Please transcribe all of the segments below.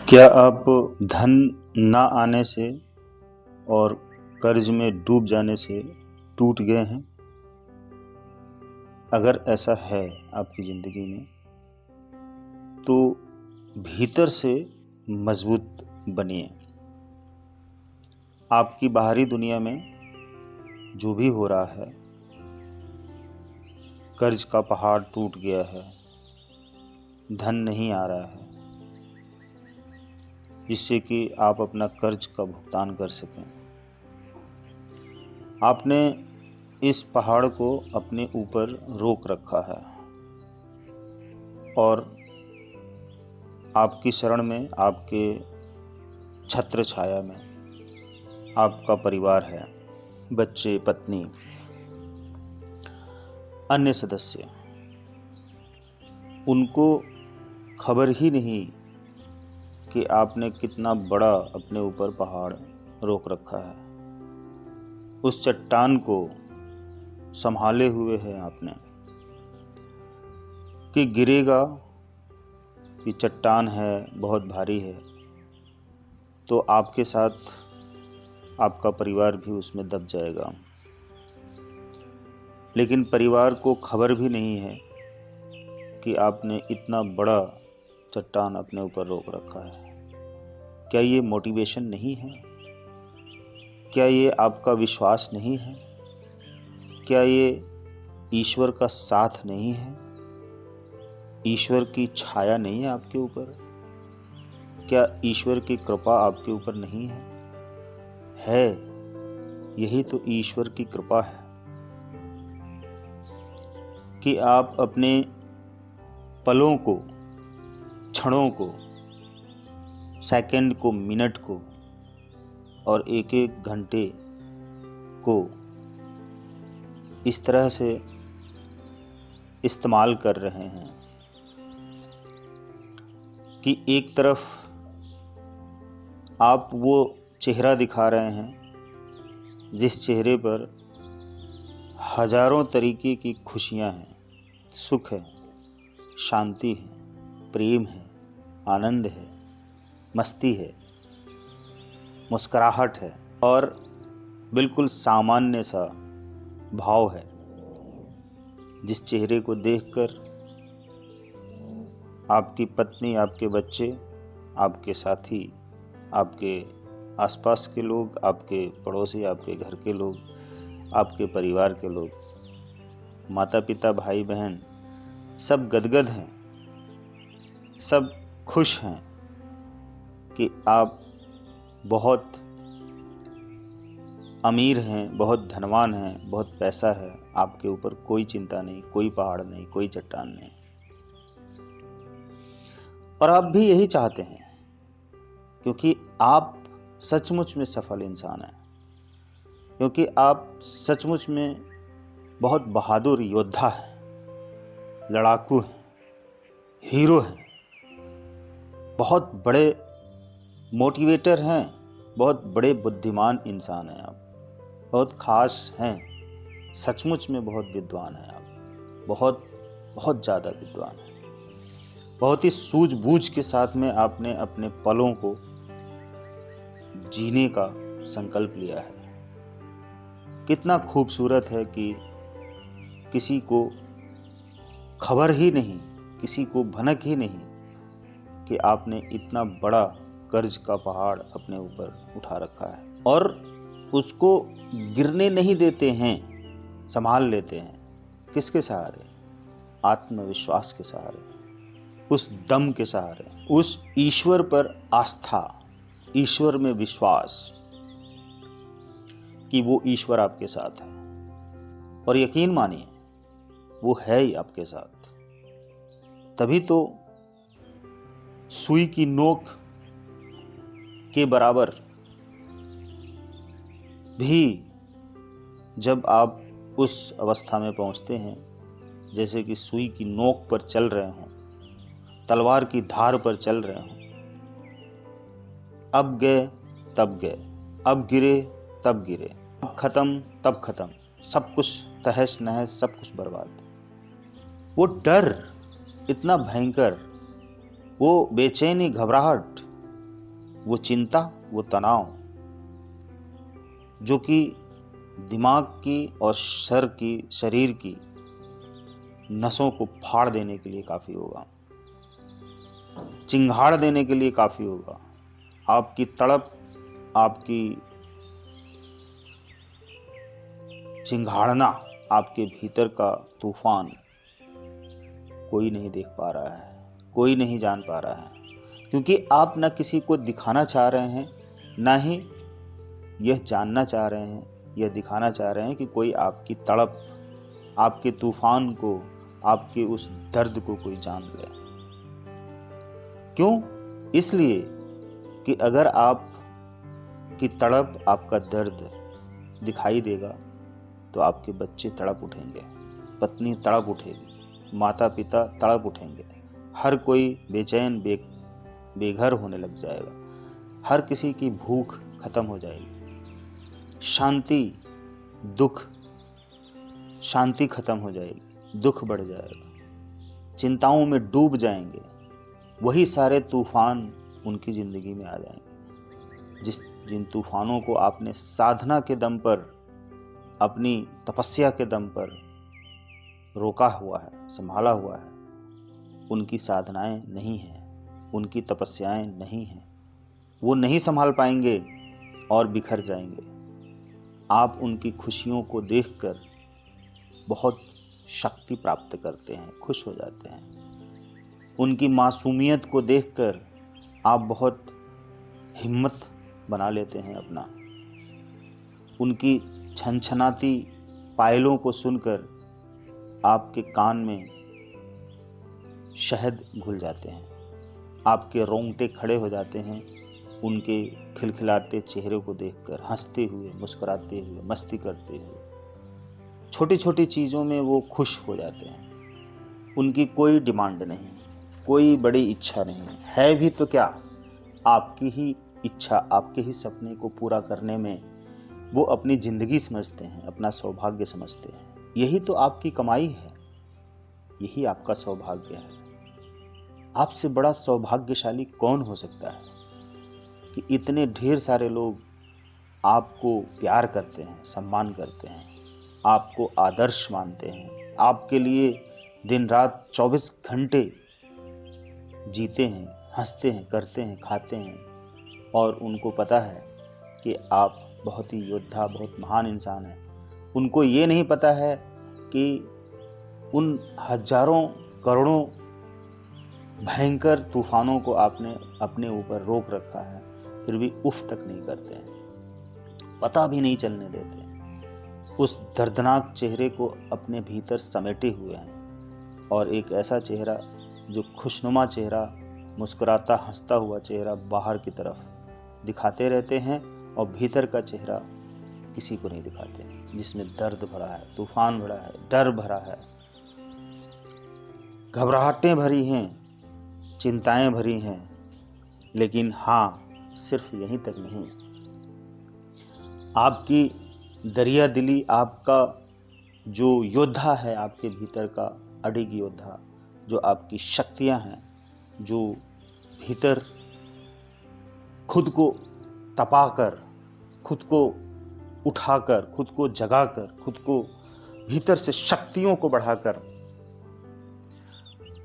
क्या आप धन ना आने से और कर्ज में डूब जाने से टूट गए हैं? अगर ऐसा है आपकी ज़िंदगी में तो भीतर से मजबूत बनिए। आपकी बाहरी दुनिया में जो भी हो रहा है, कर्ज का पहाड़ टूट गया है, धन नहीं आ रहा है जिससे कि आप अपना कर्ज का भुगतान कर सकें। आपने इस पहाड़ को अपने ऊपर रोक रखा है और आपकी शरण में, आपके छत्र छाया में आपका परिवार है, बच्चे, पत्नी, अन्य सदस्य। उनको खबर ही नहीं कि आपने कितना बड़ा अपने ऊपर पहाड़ रोक रखा है। उस चट्टान को संभाले हुए है आपने कि गिरेगा, कि चट्टान है, बहुत भारी है, तो आपके साथ आपका परिवार भी उसमें दब जाएगा। लेकिन परिवार को खबर भी नहीं है कि आपने इतना बड़ा चट्टान अपने ऊपर रोक रखा है। क्या ये मोटिवेशन नहीं है? क्या ये आपका विश्वास नहीं है? क्या ये ईश्वर का साथ नहीं है? ईश्वर की छाया नहीं है आपके ऊपर? क्या ईश्वर की कृपा आपके ऊपर नहीं है? है, यही तो ईश्वर की कृपा है कि आप अपने पलों को, क्षणों को, सेकंड को, मिनट को और एक एक घंटे को इस तरह से इस्तेमाल कर रहे हैं कि एक तरफ आप वो चेहरा दिखा रहे हैं जिस चेहरे पर हजारों तरीके की खुशियां हैं, सुख है, शांति है, प्रेम है, आनंद है, मस्ती है, मुस्कुराहट है और बिल्कुल सामान्य सा भाव है, जिस चेहरे को देखकर आपकी पत्नी, आपके बच्चे, आपके साथी, आपके आसपास के लोग, आपके पड़ोसी, आपके घर के लोग, आपके परिवार के लोग, माता पिता, भाई बहन, सब गदगद हैं, सब खुश हैं कि आप बहुत अमीर हैं, बहुत धनवान हैं, बहुत पैसा है, आपके ऊपर कोई चिंता नहीं, कोई पहाड़ नहीं, कोई चट्टान नहीं। और आप भी यही चाहते हैं क्योंकि आप सचमुच में सफल इंसान हैं, क्योंकि आप सचमुच में बहुत बहादुर योद्धा हैं, लड़ाकू हैं, हीरो हैं, बहुत बड़े मोटिवेटर हैं, बहुत बड़े बुद्धिमान इंसान हैं आप, बहुत खास हैं, सचमुच में बहुत विद्वान हैं आप, बहुत बहुत ज़्यादा विद्वान हैं। बहुत ही सूझबूझ के साथ में आपने अपने पलों को जीने का संकल्प लिया है। कितना खूबसूरत है कि किसी को खबर ही नहीं, किसी को भनक ही नहीं कि आपने इतना बड़ा कर्ज का पहाड़ अपने ऊपर उठा रखा है और उसको गिरने नहीं देते हैं, संभाल लेते हैं। किसके सहारे? आत्मविश्वास के सहारे, उस दम के सहारे, उस ईश्वर पर आस्था, ईश्वर में विश्वास कि वो ईश्वर आपके साथ है। और यकीन मानिए वो है ही आपके साथ। तभी तो सुई की नोक के बराबर भी जब आप उस अवस्था में पहुंचते हैं जैसे कि सुई की नोक पर चल रहे हों, तलवार की धार पर चल रहे हों, अब गए तब गए, अब गिरे तब गिरे, अब खत्म तब खत्म, सब कुछ तहस नहस, सब कुछ बर्बाद। वो डर इतना भयंकर, वो बेचैनी, घबराहट, वो चिंता, वो तनाव जो कि दिमाग की और शरीर की नसों को फाड़ देने के लिए काफ़ी होगा, चिंगाड़ देने के लिए काफ़ी होगा। आपकी तड़प, आपकी चिंगाड़ना, आपके भीतर का तूफान कोई नहीं देख पा रहा है, कोई नहीं जान पा रहा है, क्योंकि आप न किसी को दिखाना चाह रहे हैं, ना ही यह जानना चाह रहे हैं, यह दिखाना चाह रहे हैं कि कोई आपकी तड़प, आपके तूफान को, आपके उस दर्द को कोई जान ले। क्यों? इसलिए कि अगर आप की तड़प, आपका दर्द दिखाई देगा तो आपके बच्चे तड़प उठेंगे, पत्नी तड़प उठेगी, माता पिता तड़प उठेंगे, हर कोई बेचैन बेघर होने लग जाएगा, हर किसी की भूख खत्म हो जाएगी, शांति खत्म हो जाएगी, दुख बढ़ जाएगा, चिंताओं में डूब जाएंगे। वही सारे तूफान उनकी ज़िंदगी में आ जाएंगे जिन तूफानों को आपने साधना के दम पर, अपनी तपस्या के दम पर रोका हुआ है, संभाला हुआ है। उनकी साधनाएं नहीं हैं, उनकी तपस्याएं नहीं हैं, वो नहीं संभाल पाएंगे और बिखर जाएंगे। आप उनकी खुशियों को देखकर बहुत शक्ति प्राप्त करते हैं, खुश हो जाते हैं। उनकी मासूमियत को देखकर आप बहुत हिम्मत बना लेते हैं अपना। उनकी छनछनाती पायलों को सुनकर आपके कान में शहद घुल जाते हैं, आपके रोंगटे खड़े हो जाते हैं उनके खिलखिलाते चेहरे को देखकर, हंसते हुए, मुस्कुराते हुए, मस्ती करते हुए। छोटी छोटी चीज़ों में वो खुश हो जाते हैं। उनकी कोई डिमांड नहीं, कोई बड़ी इच्छा नहीं है, भी तो क्या, आपकी ही इच्छा, आपके ही सपने को पूरा करने में वो अपनी ज़िंदगी समझते हैं, अपना सौभाग्य समझते हैं। यही तो आपकी कमाई है, यही आपका सौभाग्य है। आपसे बड़ा सौभाग्यशाली कौन हो सकता है कि इतने ढेर सारे लोग आपको प्यार करते हैं, सम्मान करते हैं, आपको आदर्श मानते हैं, आपके लिए दिन रात 24 घंटे जीते हैं, हंसते हैं, करते हैं, खाते हैं, और उनको पता है कि आप बहुत ही योद्धा, बहुत महान इंसान हैं। उनको ये नहीं पता है कि उन हजारों करोड़ों भयंकर तूफानों को आपने अपने ऊपर रोक रखा है, फिर भी उफ तक नहीं करते हैं, पता भी नहीं चलने देते। उस दर्दनाक चेहरे को अपने भीतर समेटे हुए हैं, और एक ऐसा चेहरा जो खुशनुमा चेहरा, मुस्कुराता हंसता हुआ चेहरा बाहर की तरफ दिखाते रहते हैं, और भीतर का चेहरा किसी को नहीं दिखाते, जिसमें दर्द भरा है, तूफान भरा है, डर भरा है, घबराहटें भरी हैं, चिंताएं भरी हैं। लेकिन हाँ, सिर्फ यहीं तक नहीं, आपकी दरिया दिली, आपका जो योद्धा है, आपके भीतर का अडिग योद्धा, जो आपकी शक्तियां हैं, जो भीतर खुद को तपाकर, खुद को उठाकर, खुद को जगाकर, खुद को भीतर से शक्तियों को बढ़ाकर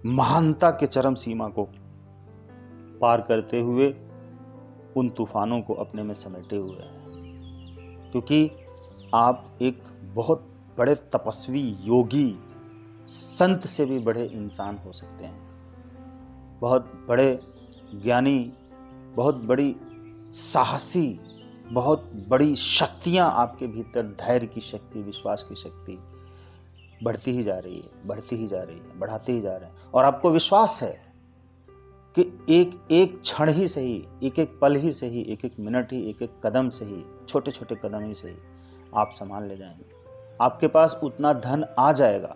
महानता के चरम सीमा को पार करते हुए उन तूफानों को अपने में समेटे हुए हैं। क्योंकि आप एक बहुत बड़े तपस्वी, योगी, संत से भी बड़े इंसान हो सकते हैं, बहुत बड़े ज्ञानी, बहुत बड़ी साहसी, बहुत बड़ी शक्तियाँ आपके भीतर, धैर्य की शक्ति, विश्वास की शक्ति बढ़ती ही जा रही है, बढ़ती ही जा रही है, बढ़ाते ही जा रहे हैं। और आपको विश्वास है कि एक एक क्षण ही सही, एक एक पल ही सही, एक एक मिनट ही, एक एक कदम सही, छोटे छोटे कदम ही सही, आप संभाल ले जाएंगे। आपके पास उतना धन आ जाएगा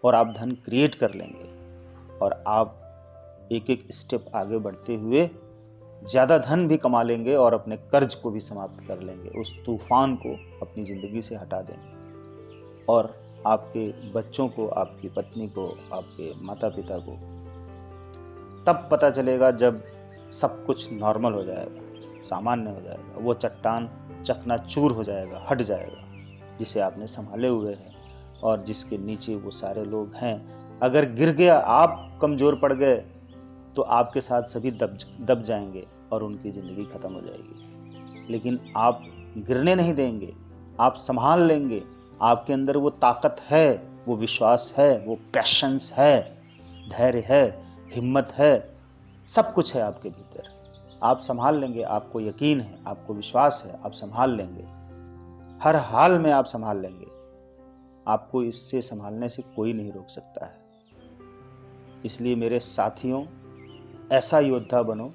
और आप धन क्रिएट कर लेंगे, और आप एक एक स्टेप आगे बढ़ते हुए ज़्यादा धन भी कमा लेंगे और अपने कर्ज को भी समाप्त कर लेंगे, उस तूफान को अपनी ज़िंदगी से हटा देंगे। और आपके बच्चों को, आपकी पत्नी को, आपके माता पिता को तब पता चलेगा जब सब कुछ नॉर्मल हो जाएगा, सामान्य हो जाएगा। वो चट्टान चकनाचूर हो जाएगा, हट जाएगा, जिसे आपने संभाले हुए है और जिसके नीचे वो सारे लोग हैं। अगर गिर गया, आप कमज़ोर पड़ गए, तो आपके साथ सभी दब जाएंगे और उनकी ज़िंदगी ख़त्म हो जाएगी। लेकिन आप गिरने नहीं देंगे, आप संभाल लेंगे। आपके अंदर वो ताकत है, वो विश्वास है, वो पैशंस है, धैर्य है, हिम्मत है, सब कुछ है आपके भीतर। आप संभाल लेंगे, आपको यकीन है, आपको विश्वास है, आप संभाल लेंगे। हर हाल में आप संभाल लेंगे। आपको इससे संभालने से कोई नहीं रोक सकता है। इसलिए मेरे साथियों, ऐसा योद्धा बनो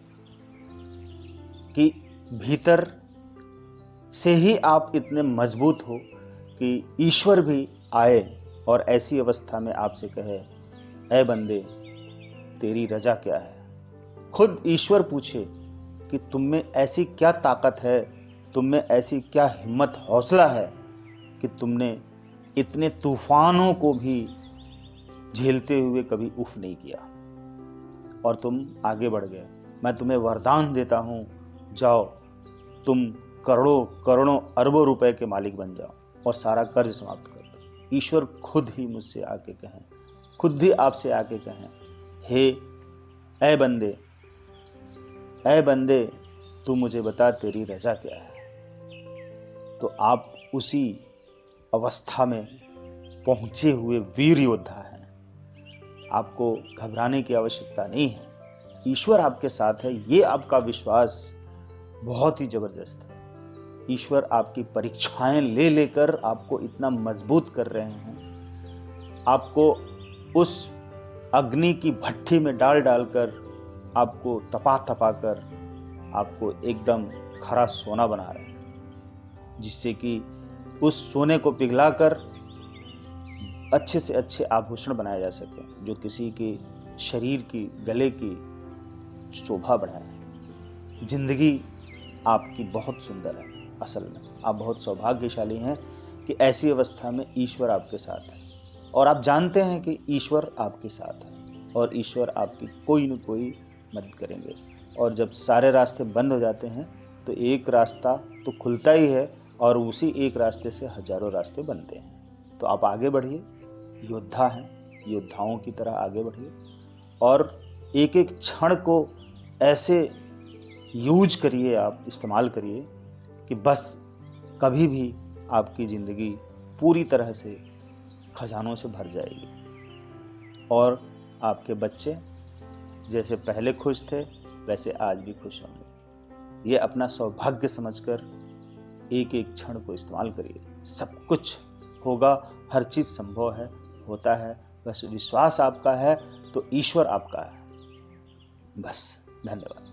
कि भीतर से ही आप इतने मजबूत हो कि ईश्वर भी आए और ऐसी अवस्था में आपसे कहे, ऐ बंदे, तेरी रजा क्या है। खुद ईश्वर पूछे कि तुम में ऐसी क्या ताकत है, तुम में ऐसी क्या हिम्मत हौसला है कि तुमने इतने तूफानों को भी झेलते हुए कभी उफ नहीं किया और तुम आगे बढ़ गए। मैं तुम्हें वरदान देता हूँ, जाओ, तुम करोड़ों करोड़ों अरबों रुपए के मालिक बन जाओ और सारा कर्ज समाप्त कर दो। ईश्वर खुद ही मुझसे आके कहें, खुद ही आपसे आके कहें, हे ऐ बंदे, ऐ बंदे, तू मुझे बता तेरी रजा क्या है। तो आप उसी अवस्था में पहुंचे हुए वीर योद्धा हैं। आपको घबराने की आवश्यकता नहीं है। ईश्वर आपके साथ है, ये आपका विश्वास बहुत ही जबरदस्त है। ईश्वर आपकी परीक्षाएं ले लेकर आपको इतना मजबूत कर रहे हैं। आपको उस अग्नि की भट्ठी में डाल डालकर, आपको तपा तपा कर आपको एकदम खरा सोना बना रहे हैं, जिससे कि उस सोने को पिघलाकर अच्छे से अच्छे आभूषण बनाए जा सके, जो किसी के शरीर की, गले की शोभा बढ़ाए। जिंदगी आपकी बहुत सुंदर है। असल में आप बहुत सौभाग्यशाली हैं कि ऐसी अवस्था में ईश्वर आपके साथ है और आप जानते हैं कि ईश्वर आपके साथ है और ईश्वर आपकी कोई न कोई मदद करेंगे। और जब सारे रास्ते बंद हो जाते हैं तो एक रास्ता तो खुलता ही है और उसी एक रास्ते से हजारों रास्ते बनते हैं। तो आप आगे बढ़िए, योद्धा हैं, योद्धाओं की तरह आगे बढ़िए और एक एक क्षण को ऐसे यूज करिए, आप इस्तेमाल करिए कि बस कभी भी आपकी ज़िंदगी पूरी तरह से खजानों से भर जाएगी और आपके बच्चे जैसे पहले खुश थे वैसे आज भी खुश होंगे। ये अपना सौभाग्य समझकर एक एक क्षण को इस्तेमाल करिए। सब कुछ होगा, हर चीज़ संभव है, होता है। बस विश्वास आपका है तो ईश्वर आपका है। बस, धन्यवाद।